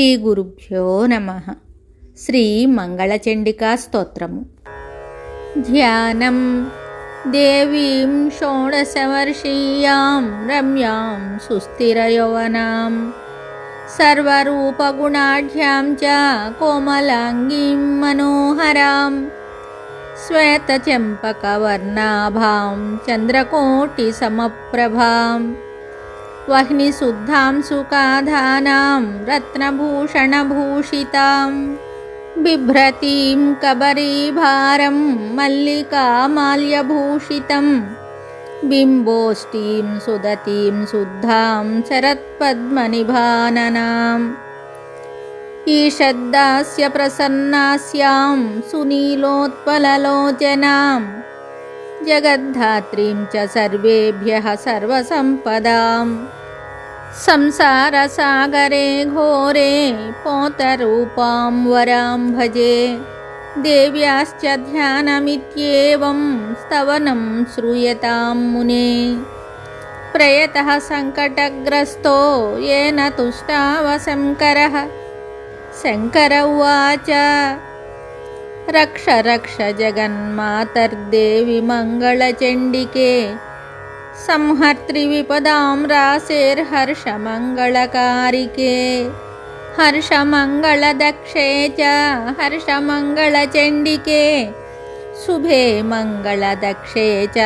శ్రీ గురుభ్యో నమః. శ్రీ మంగళచండికా స్తోత్రము. ధ్యానం. దేవీం షోడశవర్షీయాం రమ్యాం సుస్థిరయౌవనాం సర్వరూపగుణాఢ్యాం చ కోమలాంగీం మనోహరాం శ్వేతచంపకవర్ణాభాం చంద్రకోటిసమప్రభాం వహ్నిశుద్ధాం సుఖాధానాం రత్నభూషణభూషితాం బిభ్రతీం కబరీభారం మల్లికామాల్యభూషితం బింబోష్టీం సుదతీం శుద్ధాం శరత్పద్మనిభాననాం ఈషద్దాస్య ప్రసన్నాస్యాం సునీలోత్పలలోచనాం జగద్ధాత్రీం చ సర్వేభ్యః సర్వసంపదాం సంసారసాగరే ఘోరే పోతరూపాం వరాం భజే దేవ్యాశ్చ ధ్యానమిత్యేవం స్తవనం శ్రూయతాం మునే ప్రయతః సంకటగ్రస్తో येन तुष्टाव शङ्करः. శంకర ఉవాచ రక్ష రక్ష జగన్మాతర్దేవి మంగళచండికే సంహర్త్రి విపదాం రాశేర్హర్షమంగళకారికే హర్షమంగళదక్షే చ హర్షమంగళచండికే శుభే మంగళదక్షే చ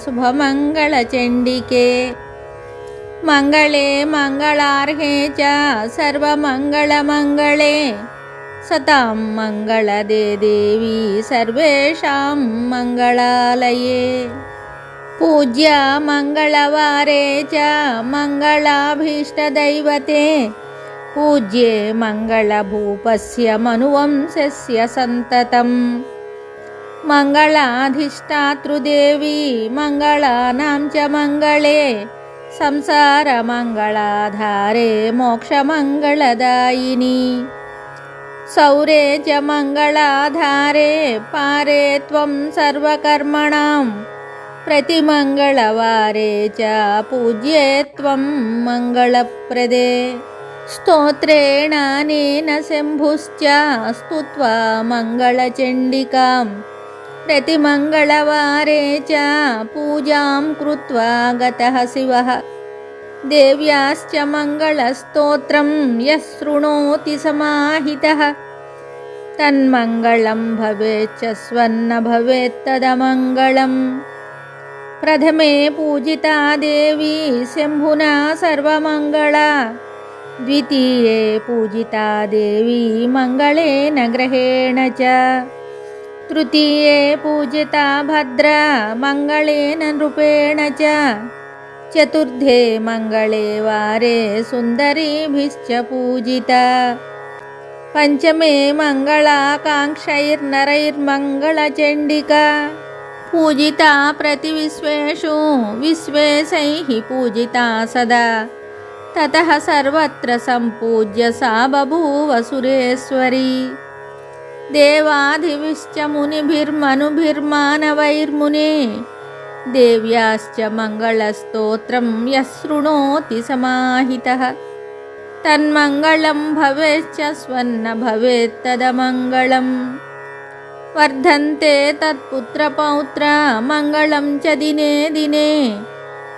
శుభమంగళచండికే మంగళే మంగళార్హే చ సర్వమంగళమంగళే సతాం మంగళదే దేవి సర్వేషాం మంగళాలయే. పూజ్య మంగళవారే చ మంగళాభీష్టదైవతే పూజ్యే మంగళభూపస్య మనువంశస్య సంతతం మంగళాధిష్టాతృదేవి మంగళానాం చ మంగళే సంసారమంగళాధారే మోక్షమంగళదాయిని సౌరే చ మంగళాధారే పారే త్వం సర్వకర్మణాం ప్రతిమంగళవారే చ పూజ్యే త్వం మంగళప్రదే. స్తోత్రేణ అనేన శంభుశ్చ స్తుత్వా మంగళచండికాం ప్రతిమంగళవారే చ పూజాం కృత్వా గతః శివః. దేవ్యాశ్చ మంగళస్తోత్రం యః శృణోతి సమాహితః తన్మంగళం భవేచ్చ స్వన్న భవేత్తదమంగళం. ప్రథమే పూజితా దేవి శంభునా సర్వమంగళా ద్వితీయే పూజితా దేవి మంగళేన గ్రహేణ చ తృతీయే పూజితా భద్రా మంగళేన నృపేణ చ చతుర్థే మంగళే వారే సుందరీభిశ్చ పూజితా పంచమే మంగళాకాంక్షైర్నరైర్మంగళచండికా పూజితా ప్రతివిశ్వేషు విశ్వేశైః పూజితా సదా తతః సర్వత్ర సంపూజ్య సా బభూవ సురేశ్వరీ. దేవాదివిశ్చ మునిభిర్మనుభిర్మానవైర్మునే దేవ్యాశ్చ మంగళస్తోత్రం యః శృణోతి సమాహితః తన్మంగళం భవేచ్చ స్వన్న భవేత్తదమంగళం. వర్ధంతే తత్పుత్రపౌత్ర మంగళం చ దినే దినే.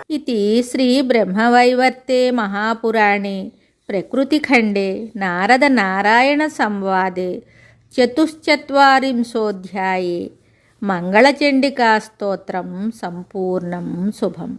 ఇతి శ్రీ బ్రహ్మవైవర్తే మహాపురాణే ప్రకృతిఖండే నారద నారాయణ సంవాదే చతుశ్చత్వారింశోऽధ్యాయే మంగళచండికా స్తోత్రం సంపూర్ణం శుభం.